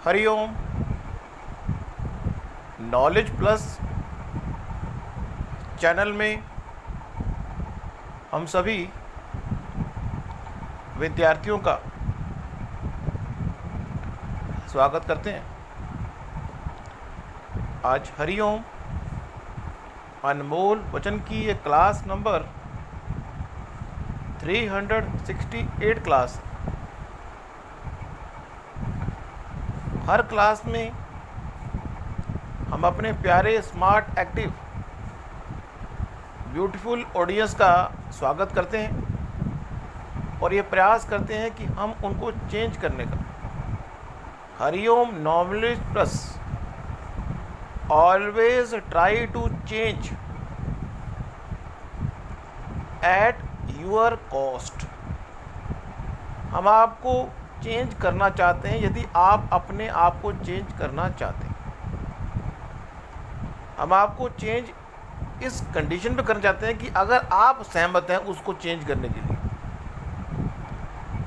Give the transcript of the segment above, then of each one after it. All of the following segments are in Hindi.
हरिओम। नॉलेज प्लस चैनल में हम सभी विद्यार्थियों का स्वागत करते हैं। आज हरिओम अनमोल वचन की ये क्लास नंबर 368 क्लास। हर क्लास में हम अपने प्यारे स्मार्ट एक्टिव ब्यूटीफुल ऑडियंस का स्वागत करते हैं और ये प्रयास करते हैं कि हम उनको चेंज करने का। Hariom knowledge plus always try to change at your cost. हम आपको चेंज करना चाहते हैं। यदि आप अपने आप को चेंज करना चाहते हैं, हम आपको चेंज इस कंडीशन पे करना चाहते हैं कि अगर आप सहमत हैं उसको चेंज करने के लिए।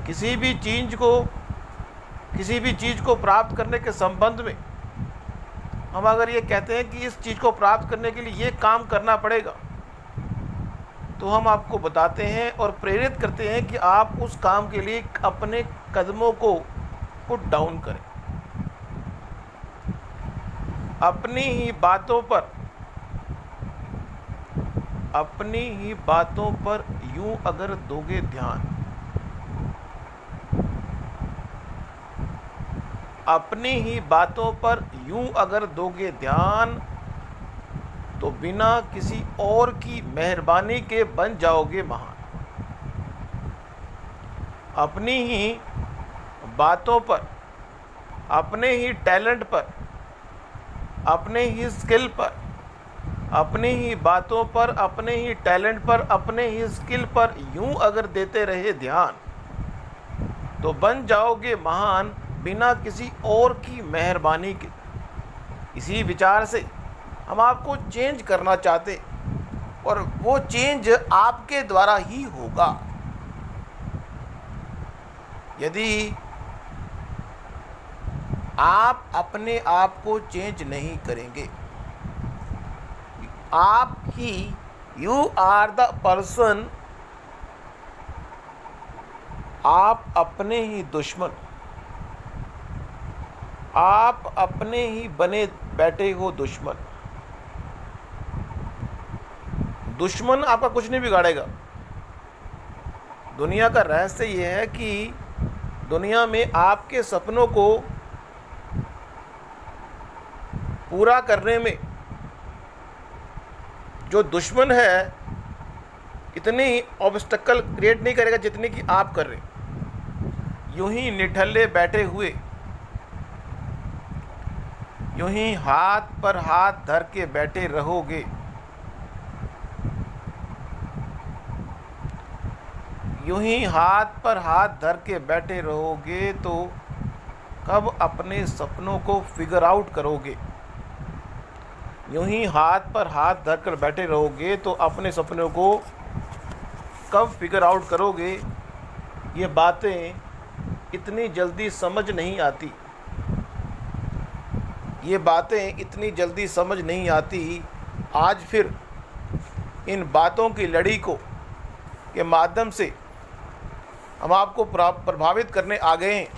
किसी भी चीज़ को प्राप्त करने के संबंध में हम अगर ये कहते हैं कि इस चीज़ को प्राप्त करने के लिए ये काम करना पड़ेगा, तो हम आपको बताते हैं और प्रेरित करते हैं कि आप उस काम के लिए अपने कदमों को पुट डाउन करें। अपनी ही बातों पर यूं अगर दोगे ध्यान, अपनी ही बातों पर यूं अगर दोगे ध्यान, तो बिना किसी और की मेहरबानी के बन जाओगे महान। अपनी ही बातों पर, अपने ही टैलेंट पर, अपने ही स्किल पर, अपनी ही बातों पर, अपने ही टैलेंट पर, अपने ही स्किल पर यूं अगर देते रहे ध्यान, तो बन जाओगे महान बिना किसी और की मेहरबानी के। इसी विचार से हम आपको चेंज करना चाहते और वो चेंज आपके द्वारा ही होगा। यदि आप अपने आप को चेंज नहीं करेंगे, आप ही यू आर द पर्सन, आप अपने ही दुश्मन, आप अपने ही बने बैठे हो दुश्मन। दुश्मन आपका कुछ नहीं बिगाड़ेगा। दुनिया का रहस्य ये है कि दुनिया में आपके सपनों को पूरा करने में जो दुश्मन है, इतनी ऑब्स्टेकल क्रिएट नहीं करेगा जितनी कि आप कर रहे। यूं ही निठल्ले बैठे हुए, यूं ही हाथ पर हाथ धर के बैठे रहोगे, यूं ही हाथ पर हाथ धर के बैठे रहोगे, तो कब अपने सपनों को फिगर आउट करोगे? यूं ही हाथ पर हाथ धर कर बैठे रहोगे तो अपने सपनों को कब फिगर आउट करोगे? ये बातें इतनी जल्दी समझ नहीं आती, ये बातें इतनी जल्दी समझ नहीं आती। आज फिर इन बातों की लड़ी के माध्यम से हम आपको प्रभावित करने आ गए हैं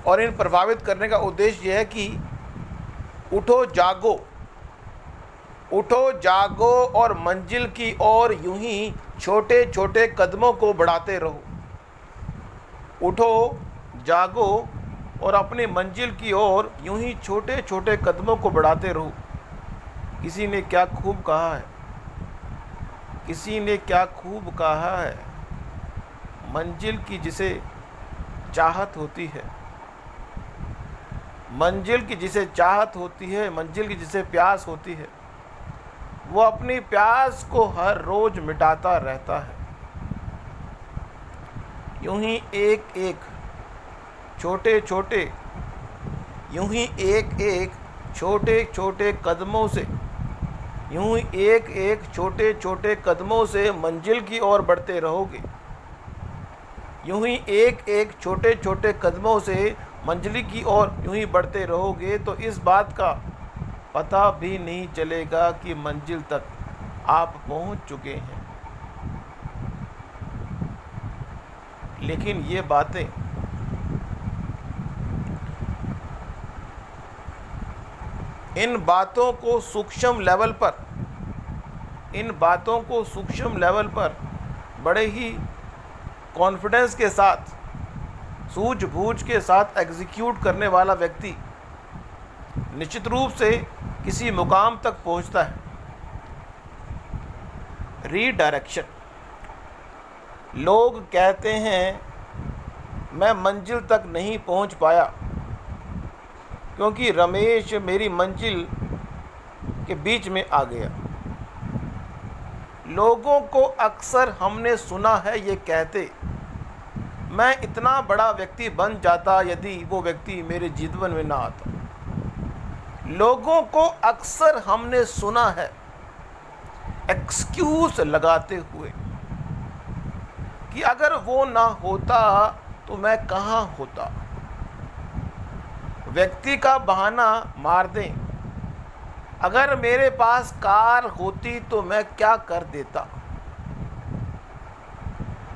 और इन प्रभावित करने का उद्देश्य यह है कि उठो जागो, उठो जागो और मंजिल की ओर यूं ही छोटे छोटे कदमों को बढ़ाते रहो। उठो जागो और अपनी मंजिल की ओर यूं ही छोटे छोटे कदमों को बढ़ाते रहो। किसी ने क्या खूब कहा है, किसी ने क्या खूब कहा है, मंजिल की जिसे चाहत होती है, मंजिल की जिसे चाहत होती है, मंजिल की जिसे प्यास होती है, वो अपनी प्यास को हर रोज मिटाता रहता है। यूं ही एक एक छोटे छोटे, यूं ही एक एक छोटे छोटे कदमों से, यूं ही एक एक छोटे छोटे कदमों से मंजिल की ओर बढ़ते रहोगे। यूं ही एक एक छोटे छोटे कदमों से मंजिल की ओर यूं ही बढ़ते रहोगे तो इस बात का पता भी नहीं चलेगा कि मंजिल तक आप पहुंच चुके हैं। लेकिन ये बातें इन बातों को सूक्ष्म लेवल पर बड़े ही कॉन्फिडेंस के साथ, सूझबूझ के साथ एग्जीक्यूट करने वाला व्यक्ति निश्चित रूप से किसी मुकाम तक पहुंचता है। रीडायरेक्शन। लोग कहते हैं मैं मंजिल तक नहीं पहुंच पाया क्योंकि रमेश मेरी मंजिल के बीच में आ गया। लोगों को अक्सर हमने सुना है ये कहते, मैं इतना बड़ा व्यक्ति बन जाता यदि वो व्यक्ति मेरे जीवन में ना आता। लोगों को अक्सर हमने सुना है एक्सक्यूज लगाते हुए कि अगर वो ना होता तो मैं कहाँ होता। व्यक्ति का बहाना मार दें, अगर मेरे पास कार होती तो मैं क्या कर देता।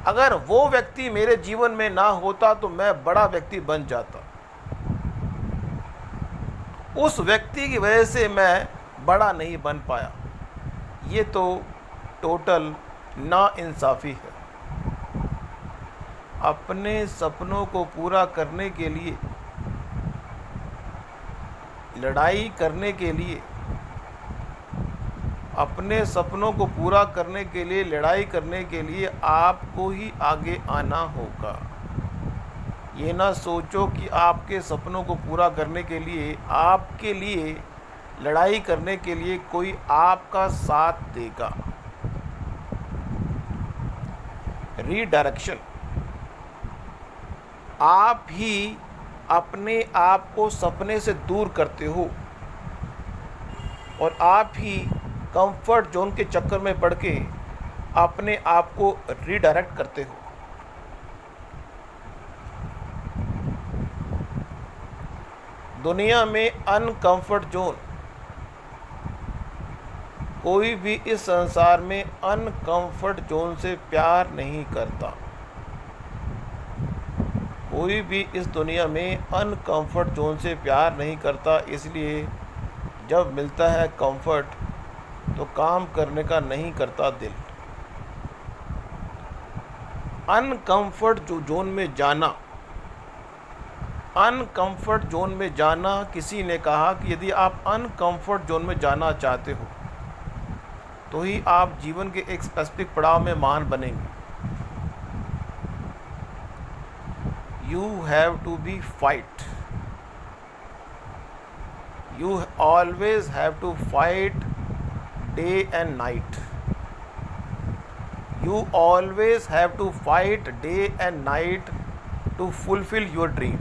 अगर वो व्यक्ति मेरे जीवन में ना होता तो मैं बड़ा व्यक्ति बन जाता। उस व्यक्ति की वजह से मैं बड़ा नहीं बन पाया। ये तो टोटल नाइंसाफ़ी है। अपने सपनों को पूरा करने के लिए, लड़ाई करने के लिए, अपने सपनों को पूरा करने के लिए, लड़ाई करने के लिए आपको ही आगे आना होगा। ये ना सोचो कि आपके सपनों को पूरा करने के लिए, आपके लिए लड़ाई करने के लिए कोई आपका साथ देगा। रीडायरेक्शन। आप ही अपने आप को सपने से दूर करते हो और आप ही कंफर्ट जोन के चक्कर में पड़ के अपने आप को रीडायरेक्ट करते हो। दुनिया में अनकंफर्ट जोन, कोई भी इस संसार में अनकंफर्ट जोन से प्यार नहीं करता। कोई भी इस दुनिया में अनकंफर्ट जोन से प्यार नहीं करता। इसलिए जब मिलता है कंफर्ट तो काम करने का नहीं करता दिल। अनकंफर्ट जोन में जाना, अनकंफर्ट जोन में जाना, किसी ने कहा कि यदि आप अनकंफर्ट जोन में जाना चाहते हो तो ही आप जीवन के एक स्पेसिफिक पड़ाव में महान बनेंगे। You have to be fight. You always have to fight day and night. You always have to fight day and night to fulfill your dream.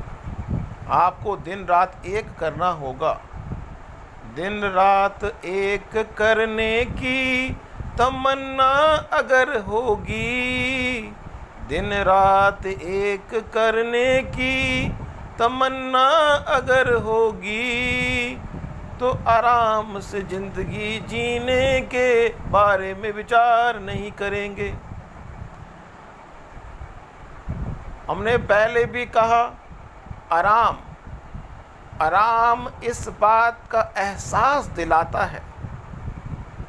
आपको दिन रात एक करना होगा। दिन रात एक करने की तमन्ना अगर होगी, दिन रात एक करने की तमन्ना अगर होगी, तो आराम से ज़िंदगी जीने के बारे में विचार नहीं करेंगे। हमने पहले भी कहा, आराम, आराम इस बात का एहसास दिलाता है,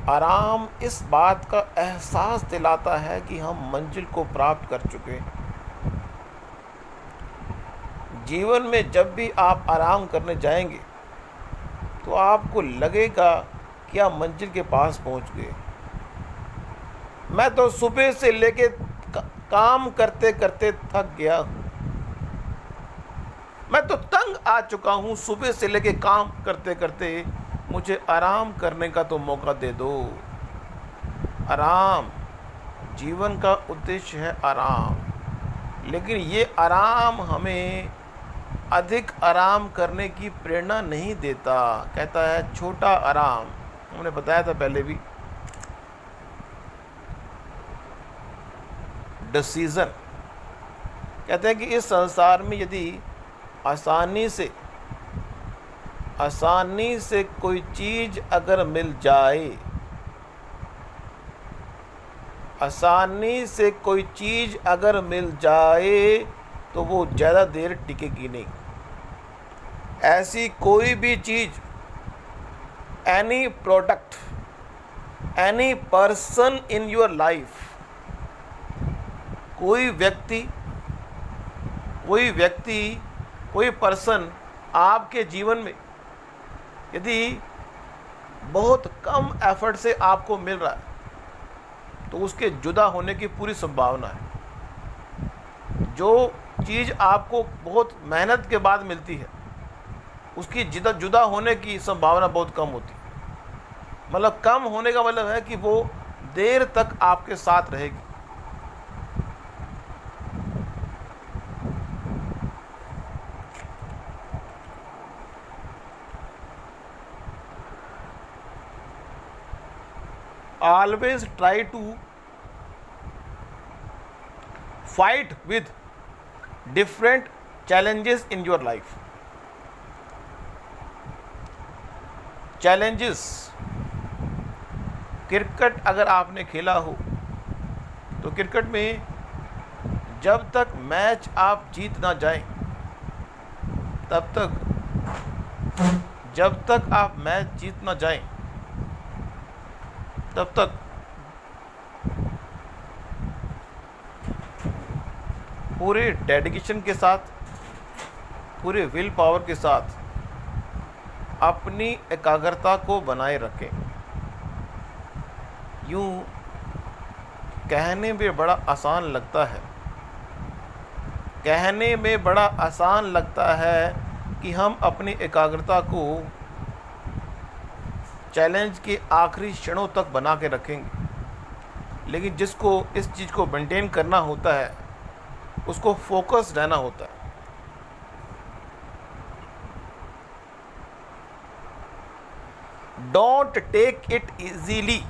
आराम इस बात का एहसास दिलाता है कि हम मंजिल को प्राप्त कर चुके हैं। जीवन में जब भी आप आराम करने जाएंगे तो आपको लगेगा कि आप मंजिल के पास पहुंच गए। मैं तो सुबह से लेके काम करते करते थक गया हूँ। मैं तो तंग आ चुका हूँ सुबह से लेके काम करते करते। मुझे आराम करने का तो मौका दे दो। आराम, जीवन का उद्देश्य है आराम। लेकिन ये आराम हमें अधिक आराम करने की प्रेरणा नहीं देता। कहता है छोटा आराम। हमने बताया था पहले भी, डिसीज़न, कहते हैं कि इस संसार में यदि आसानी से कोई चीज़ अगर मिल जाए, आसानी से कोई चीज़ अगर मिल जाए तो वो ज़्यादा देर टिकेगी नहीं। ऐसी कोई भी चीज़, any product, any person in your life, कोई व्यक्ति, कोई पर्सन आपके जीवन में यदि बहुत कम एफर्ट से आपको मिल रहा है तो उसके जुदा होने की पूरी संभावना है। जो चीज़ आपको बहुत मेहनत के बाद मिलती है उसकी जुदा होने की संभावना बहुत कम होती है। मतलब कम होने का मतलब है कि वो देर तक आपके साथ रहेगी। Always try to fight with different challenges in your life. Challenges, cricket अगर आपने खेला हो तो क्रिकेट में जब तक मैच आप जीत ना जाएं, जब तक आप मैच जीत ना जाएं तब तक पूरे डेडिकेशन के साथ, पूरे विल पावर के साथ अपनी एकाग्रता को बनाए रखें। यूँ कहने में बड़ा आसान लगता है, कहने में बड़ा आसान लगता है कि हम अपनी एकाग्रता को चैलेंज के आखिरी क्षणों तक बना के रखेंगे, लेकिन जिसको इस चीज़ को मेंटेन करना होता है उसको फोकस रहना होता है। Don't take it easily,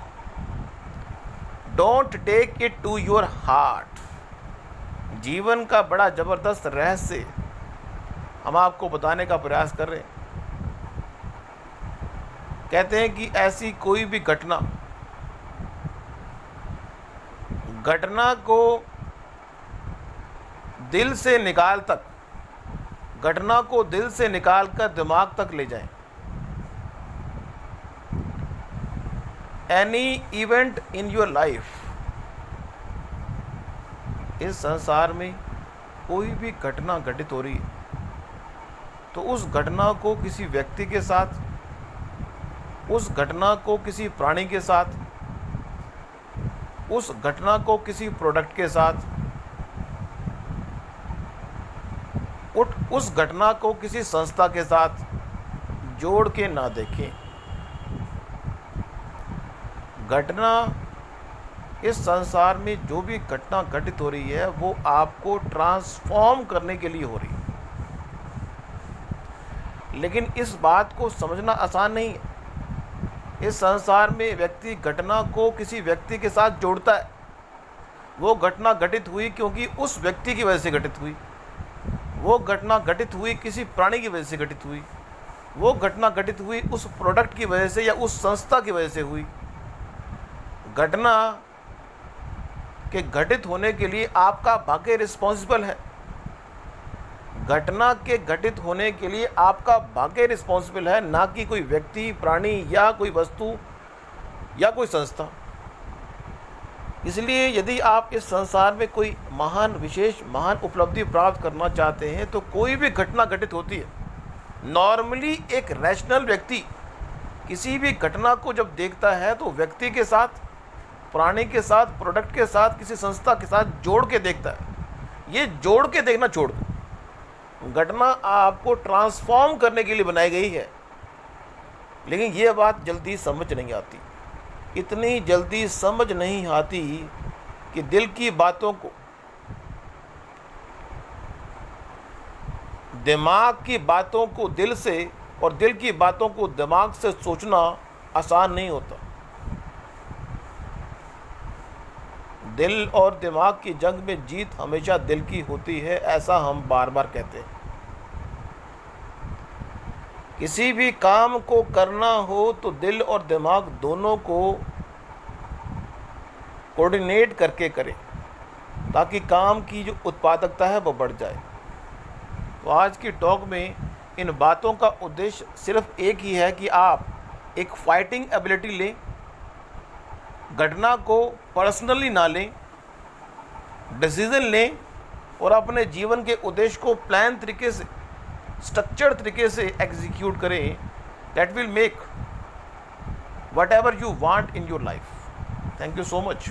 don't take it to your heart. जीवन का बड़ा ज़बरदस्त रहस्य हम आपको बताने का प्रयास कर रहे हैं। कहते हैं कि ऐसी कोई भी घटना को दिल से निकाल कर दिमाग तक ले जाएं। Any event in your life, इस संसार में कोई भी घटना घटित हो रही है तो उस घटना को किसी व्यक्ति के साथ, उस घटना को किसी प्राणी के साथ, उस घटना को किसी प्रोडक्ट के साथ, उस घटना को किसी संस्था के साथ जोड़ के ना देखें। घटना, इस संसार में जो भी घटना घटित हो रही है वो आपको ट्रांसफॉर्म करने के लिए हो रही है, लेकिन इस बात को समझना आसान नहीं है। इस संसार में व्यक्ति घटना को किसी व्यक्ति के साथ जोड़ता है। वो घटना घटित हुई क्योंकि उस व्यक्ति की वजह से घटित हुई, वो घटना घटित हुई किसी प्राणी की वजह से घटित हुई, वो घटना घटित हुई उस प्रोडक्ट की वजह से या उस संस्था की वजह से हुई। घटना के घटित होने के लिए आपका भाग्य रिस्पॉन्सिबल है। घटना के घटित होने के लिए आपका भाग्य रिस्पॉन्सिबल है, ना कि कोई व्यक्ति, प्राणी या कोई वस्तु या कोई संस्था। इसलिए यदि आप इस संसार में कोई महान उपलब्धि प्राप्त करना चाहते हैं तो कोई भी घटना घटित होती है। नॉर्मली एक रैशनल व्यक्ति किसी भी घटना को जब देखता है तो व्यक्ति के साथ, प्राणी के साथ, प्रोडक्ट के साथ, किसी संस्था के साथ जोड़ के देखता है। ये जोड़ के देखना छोड़ दो। घटना आपको ट्रांसफॉर्म करने के लिए बनाई गई है, लेकिन ये बात जल्दी समझ नहीं आती। इतनी जल्दी समझ नहीं आती कि दिल की बातों को, दिमाग की बातों को दिल से और दिल की बातों को दिमाग से सोचना आसान नहीं होता। दिल और दिमाग की जंग में जीत हमेशा दिल की होती है, ऐसा हम बार बार कहते हैं। किसी भी काम को करना हो तो दिल और दिमाग दोनों को कोऑर्डिनेट करके करें, ताकि काम की जो उत्पादकता है वो बढ़ जाए। तो आज की टॉक में इन बातों का उद्देश्य सिर्फ एक ही है कि आप एक फाइटिंग एबिलिटी लें, घटना को पर्सनली ना लें, डिसीजन लें और अपने जीवन के उद्देश्य को प्लान तरीके से, स्ट्रक्चर्ड तरीके से एग्जीक्यूट करें। That will make what ever you want in your life. Thank you so much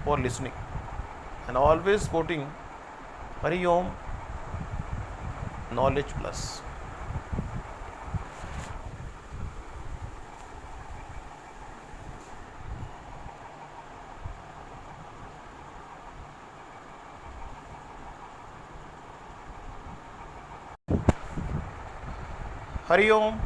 for listening and always supporting Hariom knowledge plus. Hariom.